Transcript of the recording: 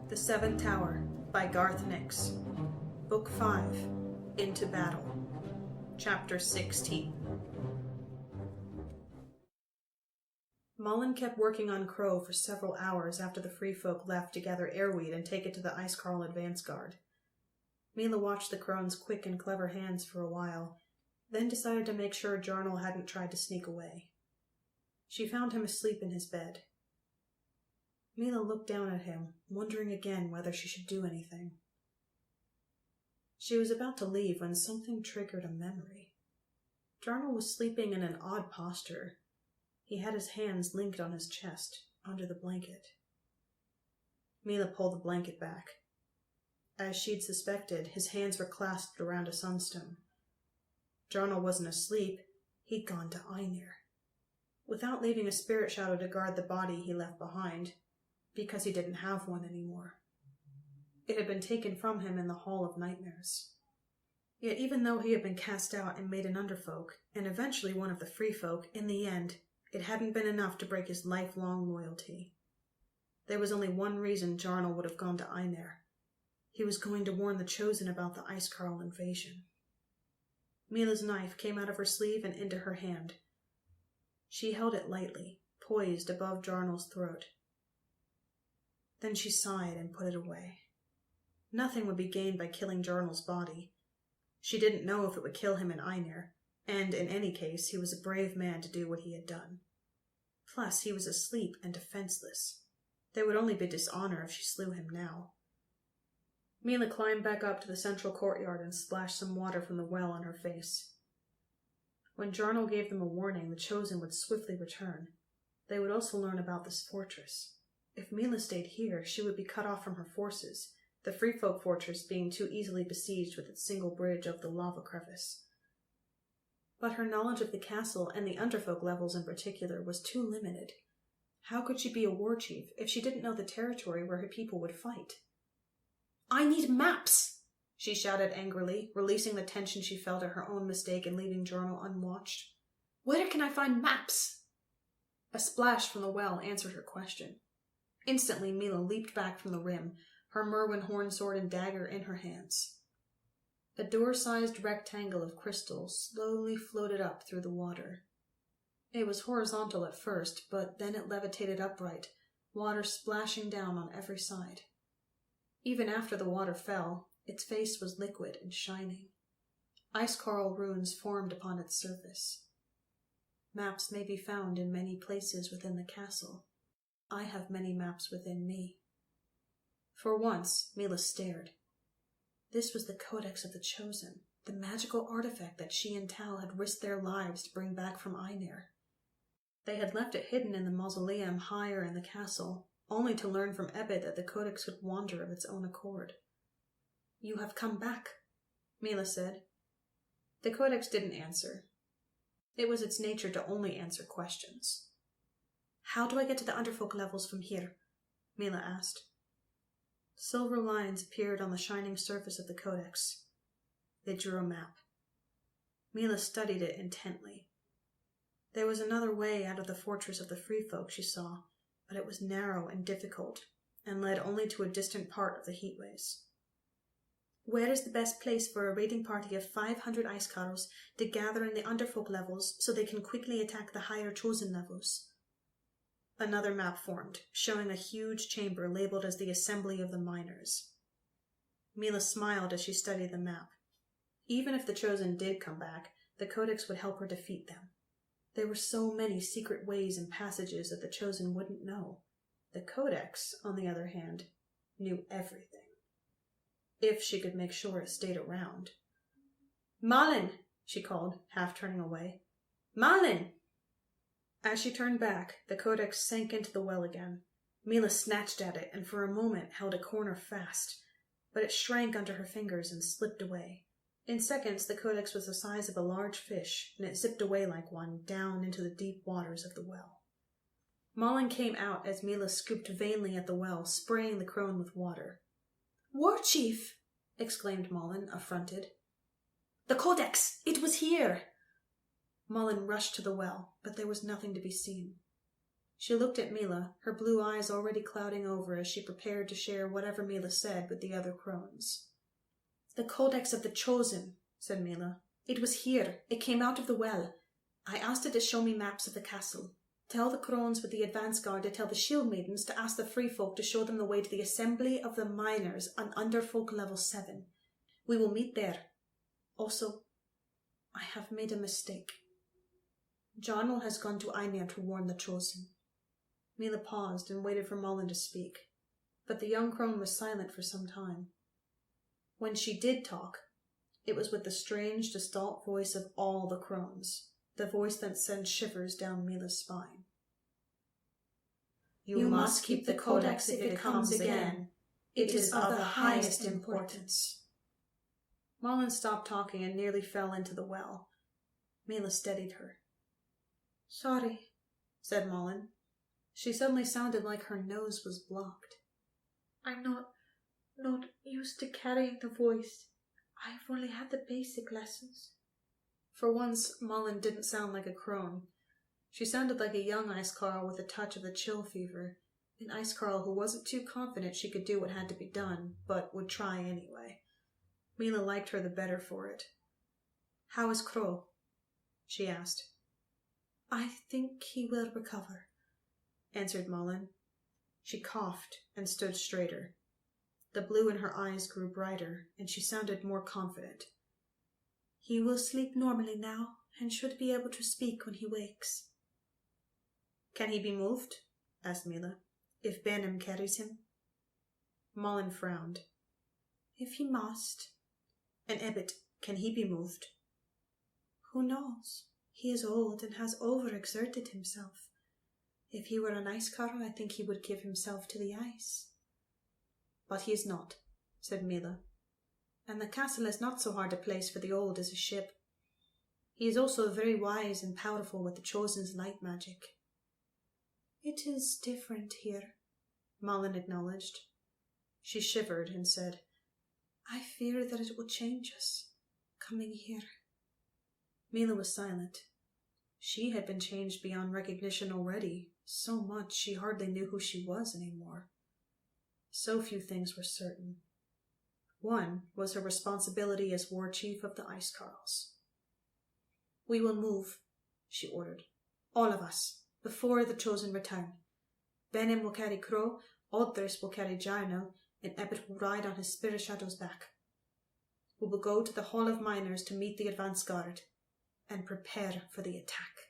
The Seventh Tower by Garth Nix. Book 5, Into Battle. Chapter 16. Mullen kept working on Crow for several hours after the free folk left to gather airweed and take it to the Icecarl advance guard. Milla watched the crone's quick and clever hands for a while, then decided to make sure Jarnell hadn't tried to sneak away. She found him asleep in his bed. Milla looked down at him, wondering again whether she should do anything. She was about to leave when something triggered a memory. Jarnell was sleeping in an odd posture. He had his hands linked on his chest, under the blanket. Milla pulled the blanket back. As she'd suspected, his hands were clasped around a sunstone. Jarnell wasn't asleep. He'd gone to Einir. Without leaving a spirit shadow to guard the body he left behind, because he didn't have one anymore. It had been taken from him in the Hall of Nightmares. Yet even though he had been cast out and made an underfolk, and eventually one of the free folk, in the end, it hadn't been enough to break his lifelong loyalty. There was only one reason Jarnell would have gone to Einir. He was going to warn the Chosen about the Icecarl invasion. Milla's knife came out of her sleeve and into her hand. She held it lightly, poised above Jarnell's throat. Then she sighed and put it away. Nothing would be gained by killing Jarnell's body. She didn't know if it would kill him in Einir, and in any case he was a brave man to do what he had done. Plus, he was asleep and defenseless. There would only be dishonor if she slew him now. Milla climbed back up to the central courtyard and splashed some water from the well on her face. When Jarnell gave them a warning, the Chosen would swiftly return. They would also learn about this fortress. If Milla stayed here, she would be cut off from her forces, the Free Folk fortress being too easily besieged with its single bridge over the lava crevice. But her knowledge of the castle and the Underfolk levels in particular was too limited. How could she be a war chief if she didn't know the territory where her people would fight? "I need maps!" she shouted angrily, releasing the tension she felt at her own mistake in leaving Jarnell unwatched. "Where can I find maps?" A splash from the well answered her question. Instantly, Milla leaped back from the rim, her Merwin horn sword and dagger in her hands. A door-sized rectangle of crystal slowly floated up through the water. It was horizontal at first, but then it levitated upright, water splashing down on every side. Even after the water fell, its face was liquid and shining. Icecarl runes formed upon its surface. Maps may be found in many places within the castle. I have many maps within me. For once, Milla stared. This was the Codex of the Chosen, the magical artifact that she and Tal had risked their lives to bring back from Einir. They had left it hidden in the mausoleum higher in the castle, only to learn from Ebed that the Codex could wander of its own accord. "You have come back," Milla said. The Codex didn't answer. It was its nature to only answer questions. "How do I get to the Underfolk levels from here?" Milla asked. Silver lines appeared on the shining surface of the Codex. They drew a map. Milla studied it intently. There was another way out of the fortress of the Free Folk, she saw, but it was narrow and difficult, and led only to a distant part of the heatways. "Where is the best place for a raiding party of 500 Icecarls to gather in the Underfolk levels so they can quickly attack the higher Chosen levels?" Another map formed, showing a huge chamber labeled as the Assembly of the Miners. Milla smiled as she studied the map. Even if the Chosen did come back, the Codex would help her defeat them. There were so many secret ways and passages that the Chosen wouldn't know. The Codex, on the other hand, knew everything. If she could make sure it stayed around. "Malin!" she called, half turning away. "Malin!" As she turned back, the Codex sank into the well again. Milla snatched at it and for a moment held a corner fast, but it shrank under her fingers and slipped away. In seconds, the Codex was the size of a large fish, and it zipped away like one, down into the deep waters of the well. Mullen came out as Milla scooped vainly at the well, spraying the crone with water. "War Chief!" exclaimed Mullen, affronted. "The Codex! It was here!" Mullen rushed to the well, but there was nothing to be seen. She looked at Milla, her blue eyes already clouding over as she prepared to share whatever Milla said with the other crones. "The Codex of the Chosen," said Milla. "It was here. It came out of the well. I asked it to show me maps of the castle. Tell the crones with the advance guard to tell the shield maidens to ask the free folk to show them the way to the assembly of the miners on Underfolk level 7. We will meet there. Also, I have made a mistake. Jarnell has gone to Einir to warn the Chosen." Milla paused and waited for Mullen to speak, but the young crone was silent for some time. When she did talk, it was with the strange, gestalt voice of all the crones, the voice that sent shivers down Milla's spine. "You must keep the Codex if it comes again. It is of the highest importance." Mullen stopped talking and nearly fell into the well. Milla steadied her. "Sorry," said Mullen. She suddenly sounded like her nose was blocked. "I'm not used to carrying the voice. I've only had the basic lessons." For once, Mullen didn't sound like a crone. She sounded like a young Icecarl with a touch of the chill fever, an Icecarl who wasn't too confident she could do what had to be done, but would try anyway. Milla liked her the better for it. "How is Crow?" she asked. "I think he will recover," answered Mullen. She coughed and stood straighter. The blue in her eyes grew brighter, and she sounded more confident. "He will sleep normally now, and should be able to speak when he wakes." "Can he be moved?" asked Milla. "If Benham carries him?" Mullen frowned. "If he must." "And Ebbet, can he be moved?" "Who knows? He is old and has overexerted himself. If he were an Icecarl, I think he would give himself to the ice." "But he is not," said Milla. "And the castle is not so hard a place for the old as a ship. He is also very wise and powerful with the Chosen's light magic." "It is different here," Mullen acknowledged. She shivered and said, "I fear that it will change us, coming here." Milla was silent. She had been changed beyond recognition already, so much she hardly knew who she was anymore. So few things were certain. One was her responsibility as war chief of the Icecarls. "We will move," she ordered. "All of us, before the Chosen return. Benham will carry Crow, Others will carry Jarnell, and Ebbet will ride on his Spirit Shadow's back. We will go to the Hall of Miners to meet the advance guard and prepare for the attack."